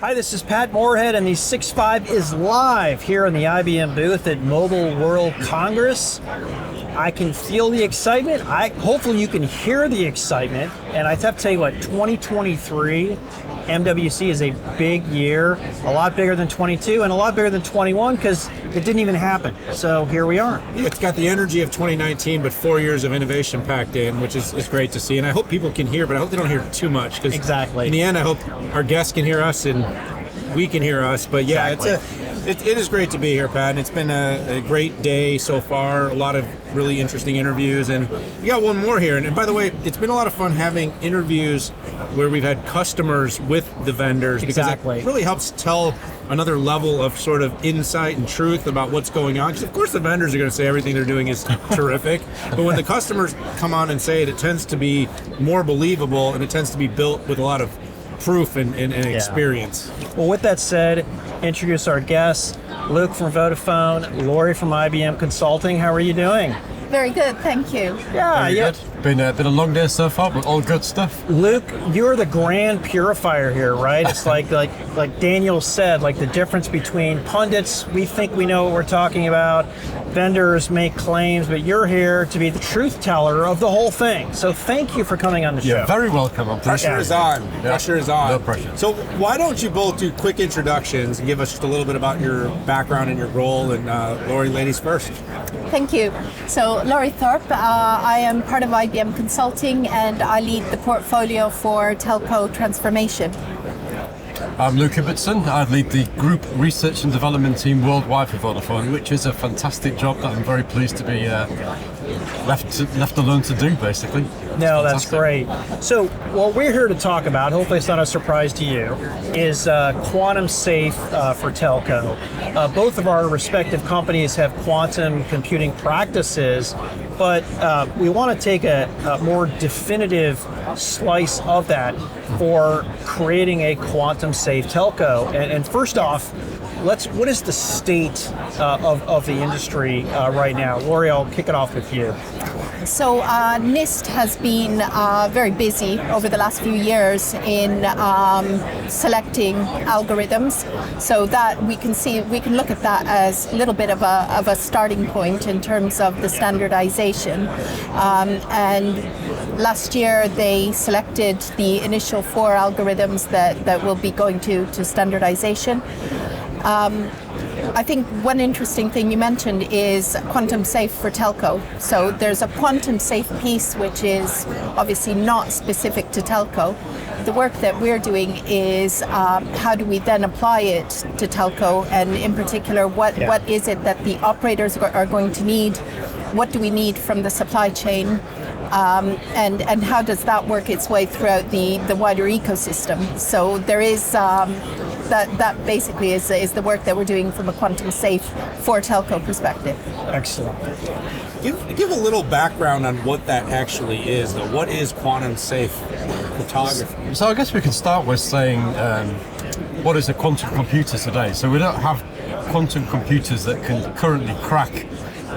Hi, this is Pat Moorhead, and the 6.5 is live here in the IBM booth at Mobile World Congress. I can feel the excitement. Hopefully you can hear the excitement. And I have to tell you what, 2023 MWC is a big year, a lot bigger than 22 and a lot bigger than 21 because it didn't even happen. So here we are. It's got the energy of 2019, but 4 years of innovation packed in, which is great to see. And I hope people can hear, but I hope they don't hear too much. Exactly. In the end, I hope our guests can hear us and we can hear us. But yeah, exactly. It is great to be here, Pat. And it's been a great day so far. A lot of really interesting interviews, and we got one more here. And by the way, it's been a lot of fun having interviews where we've had customers with the vendors, because it really helps tell another level of sort of insight and truth about what's going on. Because of course the vendors are going to say everything they're doing is terrific, but when the customers come on and say it, it tends to be more believable, and it tends to be built with a lot of proof and experience. Well, with that said, introduce our guests. Luke from Vodafone, Lory from IBM Consulting. How are you doing? Very good, thank you. Yeah, good. Been a long day so far, but all good stuff. Luke, you're the grand purifier here, right? It's like Daniel said, like the difference between pundits, we think we know what we're talking about, vendors make claims, but you're here to be the truth teller of the whole thing. So thank you for coming on the show. Yeah, very welcome. Pressure is on. Yeah. Pressure is on. No pressure. So why don't you both do quick introductions and give us just a little bit about your background and your role, and Lory, ladies first. Thank you. So Lory Thorpe, I am part of IBM Consulting, and I lead the portfolio for Telco transformation. I'm Luke Ibbetson. I lead the Group Research and Development team worldwide for Vodafone, which is a fantastic job that I'm very pleased to be left alone to do, basically. No, that's great. So what we're here to talk about, hopefully it's not a surprise to you, is quantum safe for telco. Both of our respective companies have quantum computing practices, but we want to take a more definitive slice of that for creating a quantum safe telco. And first off, what is the state of the industry right now? Lory, I'll kick it off with you. So NIST has been very busy over the last few years in selecting algorithms, so that we can look at that as a little bit of a starting point in terms of the standardization. And last year they selected the initial 4 algorithms that will be going to standardization. I think one interesting thing you mentioned is quantum safe for telco. So there's a quantum safe piece which is obviously not specific to telco. The work that we're doing is how do we then apply it to telco, and in particular what is it that the operators are going to need, what do we need from the supply chain, and how does that work its way throughout the wider ecosystem. So there is that basically is the work that we're doing from a quantum safe for telco perspective. Excellent. Give a little background on what that actually is, though. What is quantum safe cryptography? So I guess we can start with saying what is a quantum computer today. So we don't have quantum computers that can currently crack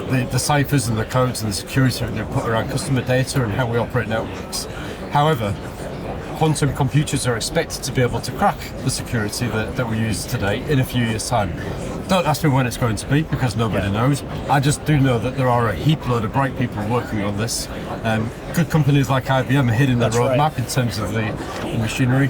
the ciphers and the codes and the security that we put around customer data and how we operate networks. However, quantum computers are expected to be able to crack the security that we use today in a few years' time. Don't ask me when it's going to be, because nobody knows. I just do know that there are a heap load of bright people working on this. Good companies like IBM are hitting their roadmap in terms of the machinery.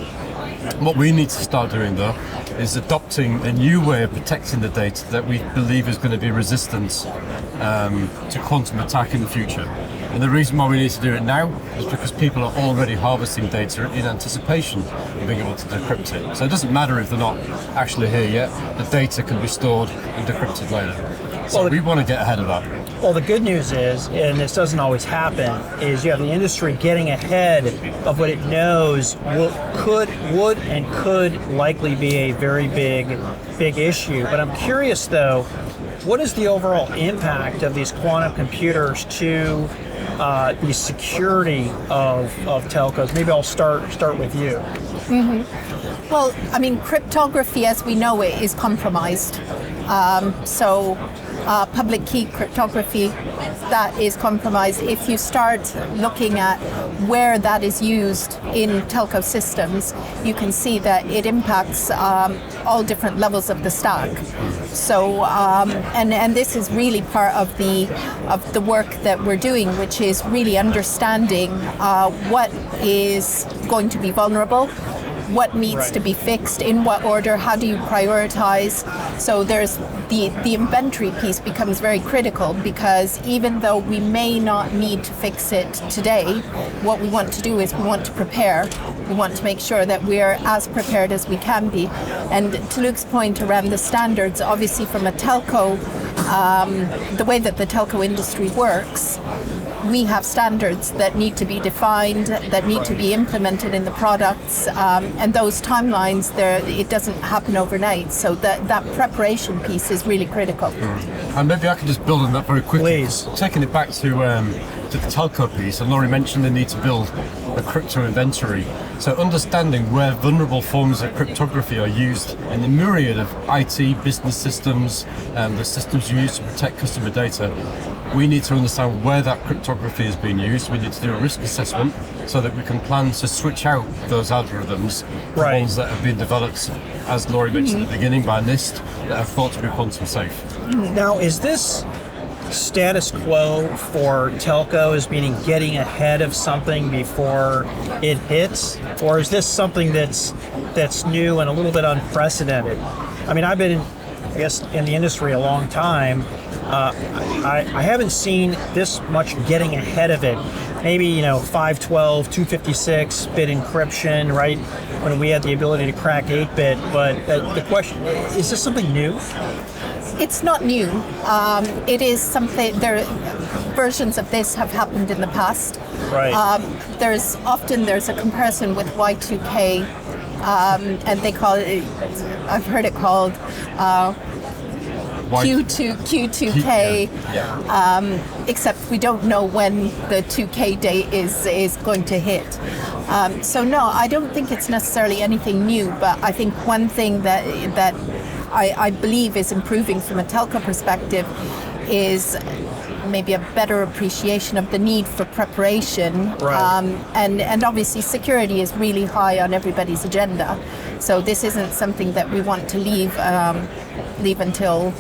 What we need to start doing, though, is adopting a new way of protecting the data that we believe is going to be resistant to quantum attack in the future. And the reason why we need to do it now is because people are already harvesting data in anticipation of being able to decrypt it. So it doesn't matter if they're not actually here yet, the data can be stored and decrypted later. So we want to get ahead of that. Well, the good news is, and this doesn't always happen, is you have the industry getting ahead of what it knows could likely be a very big issue. But I'm curious, though, what is the overall impact of these quantum computers to the security of telcos? Maybe I'll start with you. Mm-hmm. Well, I mean, cryptography as we know it is compromised. So public key cryptography that is compromised, if you start looking at where that is used in telco systems, you can see that it impacts all different levels of the stack. So, and this is really part of the work that we're doing, which is really understanding what is going to be vulnerable, what needs to be fixed, in what order, how do you prioritize. So there's the inventory piece becomes very critical, because even though we may not need to fix it today, what we want to do is we want to prepare. We want to make sure that we're as prepared as we can be. And to Luke's point around the standards, obviously from a telco, the way that the telco industry works, we have standards that need to be defined, that need to be implemented in the products, and those timelines, it doesn't happen overnight. So that preparation piece is really critical. And maybe I can just build on that very quickly. Please. Taking it back to the telco piece, and Lory mentioned the need to build a crypto inventory. So understanding where vulnerable forms of cryptography are used in the myriad of IT business systems, the systems you use to protect customer data, we need to understand where that cryptography is being used. We need to do a risk assessment so that we can plan to switch out those algorithms, the Right. ones that have been developed, as Lory mentioned at the beginning, by NIST, that are thought to be quantum safe. Now, is this status quo for telcos, meaning getting ahead of something before it hits, or is this something that's new and a little bit unprecedented? I mean, I've been, I guess, in the industry a long time. I haven't seen this much getting ahead of it. Maybe 512, 256 bit encryption, right? When we had the ability to crack 8-bit, but the question is this something new? It's not new. It is something. Versions of this have happened in the past. Right. There's a comparison with Y2K, and they call it. I've heard it called Q2K. Except we don't know when the 2K date is going to hit. So no, I don't think it's necessarily anything new. But I think one thing that I believe is improving from a telco perspective is maybe a better appreciation of the need for preparation. Right. And obviously security is really high on everybody's agenda. So this isn't something that we want to leave until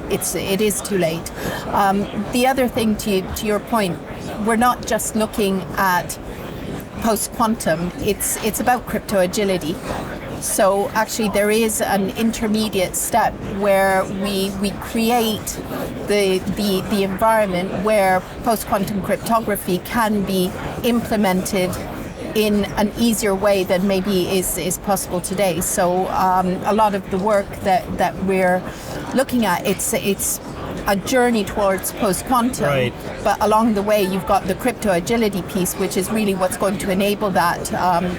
it is too late. The other thing to your point, we're not just looking at post-quantum, it's about crypto agility. So actually there is an intermediate step where we create the environment where post-quantum cryptography can be implemented in an easier way than maybe is possible today. So a lot of the work that we're looking at, it's a journey towards post-quantum, right. But along the way you've got the crypto agility piece, which is really what's going to enable that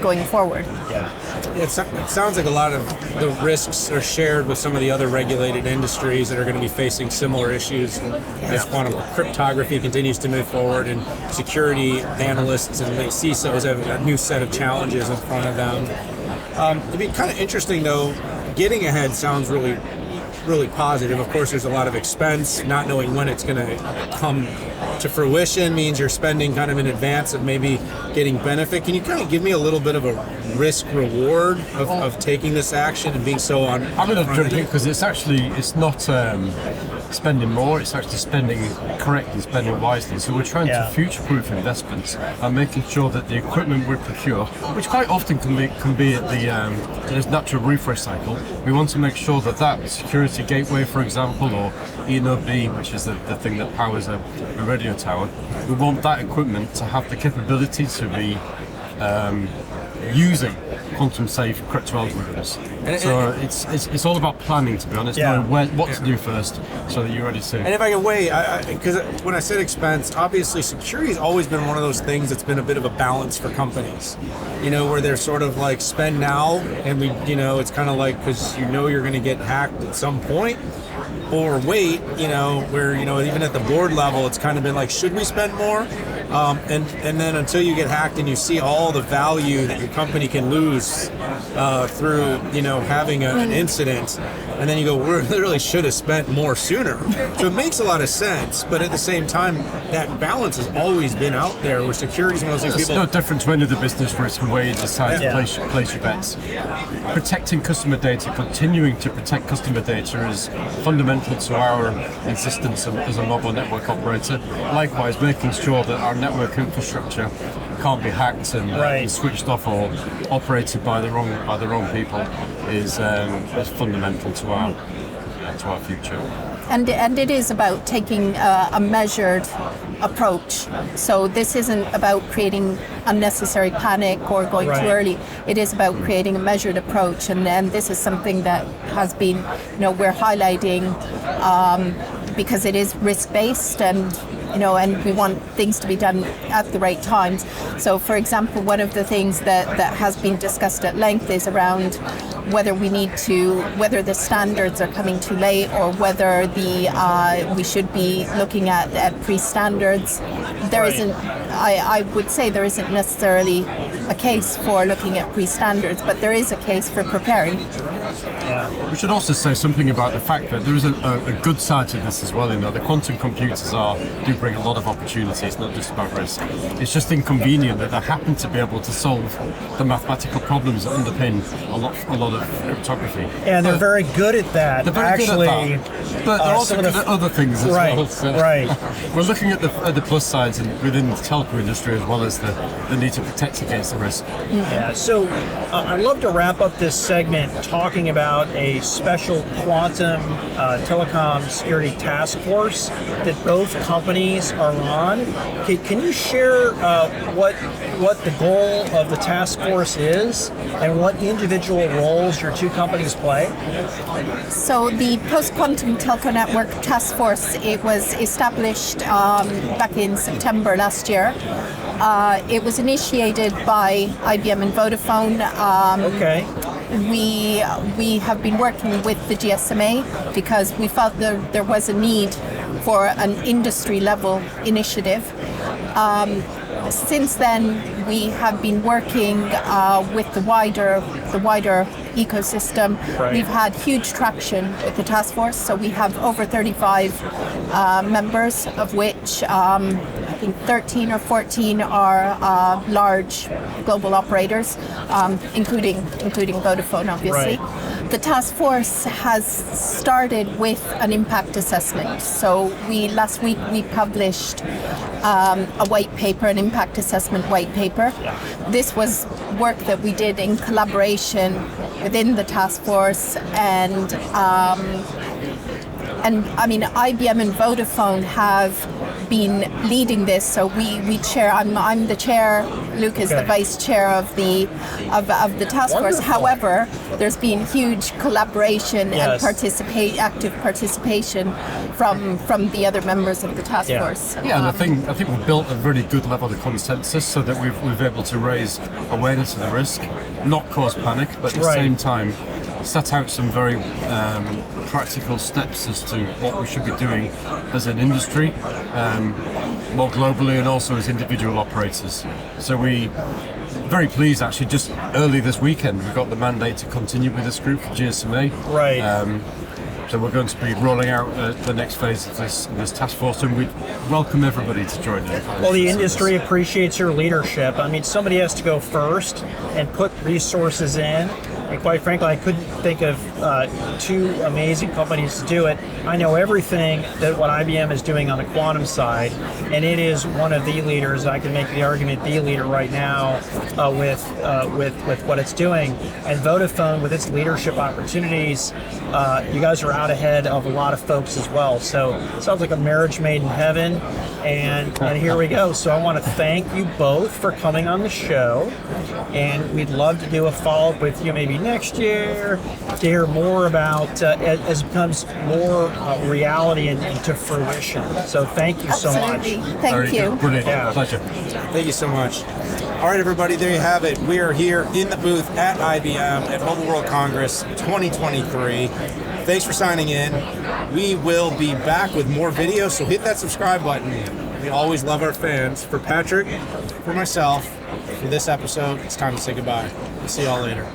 going forward. Yeah. It sounds like a lot of the risks are shared with some of the other regulated industries that are going to be facing similar issues as quantum cryptography continues to move forward, and security analysts and the CISOs have a new set of challenges in front of them. It'd be kind of interesting though, getting ahead sounds really positive. Of course, there's a lot of expense. Not knowing when it's going to come to fruition means you're spending kind of in advance of maybe getting benefit. Can you kind of give me a little bit of a risk reward of taking this action and being so on? I'm going to jump in because it's not spending more, it's actually spending correctly, spending wisely. So we're trying to future-proof investments and making sure that the equipment we procure, which quite often can be at the natural refresh cycle, we want to make sure that security gateway, for example, or E-node-B, which is the thing that powers a radio tower, we want that equipment to have the capability to be using quantum safe crypto algorithms. So it's all about planning, to be honest, knowing what to do first so that you're ready to. And if I can weigh, because when I said expense, obviously security has always been one of those things that's been a bit of a balance for companies, where they're sort of like spend now, and it's kind of like, because you're going to get hacked at some point, or wait, where even at the board level, it's kind of been like, should we spend more? And then until you get hacked and you see all the value that your company can lose through, having an incident, and then you go, we literally should have spent more sooner. So it makes a lot of sense, but at the same time, that balance has always been out there where security is one of those things It's no different to any other business risk and where you decide to place your bets. Protecting customer data, continuing to protect customer data is fundamental to our existence as a mobile network operator. Likewise, making sure that our network infrastructure can't be hacked and switched off or operated by the wrong people is fundamental to our future. And it is about taking a measured approach. So this isn't about creating unnecessary panic or going too early. It is about creating a measured approach, and this is something that has been, we're highlighting because it is risk-based, and we want things to be done at the right times. So, for example, one of the things that has been discussed at length is around whether whether the standards are coming too late, or whether we should be looking at pre-standards. There isn't. I would say there isn't necessarily a case for looking at pre-standards, but there is a case for preparing. We should also say something about the fact that there is a good side to this as well. The quantum computers do bring a lot of opportunities, not just about risk. It's just inconvenient that they happen to be able to solve the mathematical problems that underpin a lot of cryptography. And they're very good at that. They're very good at that. But they're also good at other things as well. So we're looking at the plus sides within the telco industry, as well as the need to protect against the risk. Yeah. So I'd love to wrap up this segment talking about a special quantum telecom security task force that both companies are on. Can you share what the goal of the task force is and what individual roles your two companies play? So the Post-Quantum Telco Network Task Force, it was established back in September last year. It was initiated by IBM and Vodafone. We have been working with the GSMA because we felt there was a need for an industry-level initiative. Since then, we have been working with the wider ecosystem. We've had huge traction with the task force, so we have over 35 members, of which I think 13 or 14 are large global operators, including Vodafone, obviously. Right. The task force has started with an impact assessment. So last week we published a white paper, an impact assessment white paper. This was work that we did in collaboration within the task force, and I mean, IBM and Vodafone have been leading this. So we chair. I'm the chair. Luke is the vice chair of the task force. However, there's been huge collaboration and active participation from the other members of the task force. Yeah, and I think we've built a really good level of consensus so that we've been able to raise awareness of the risk, not cause panic, but at the same time set out some very practical steps as to what we should be doing as an industry, more globally, and also as individual operators. So we very pleased, actually, just early this weekend we got the mandate to continue with this group, GSMA. So we're going to be rolling out the next phase of this task force, and we welcome everybody to join in. Well, the industry appreciates your leadership. I mean, somebody has to go first and put resources in. And quite frankly, I couldn't think of two amazing companies to do it. I know everything that what IBM is doing on the quantum side, and it is one of the leaders. I can make the argument the leader right now with what it's doing. And Vodafone, with its leadership opportunities, you guys are out ahead of a lot of folks as well. So it sounds like a marriage made in heaven, and here we go. So I want to thank you both for coming on the show, and we'd love to do a follow-up with you maybe next year to hear more about as it becomes more reality and to fruition. So thank you so much. Thank you. Brilliant. Pleasure. Thank you so much. All right, everybody, there you have it. We are here in the booth at IBM at Mobile World Congress 2023. Thanks for signing in. We will be back with more videos, so hit that subscribe button. We always love our fans. For Patrick, for myself, for this episode, it's time to say goodbye. We'll see y'all later.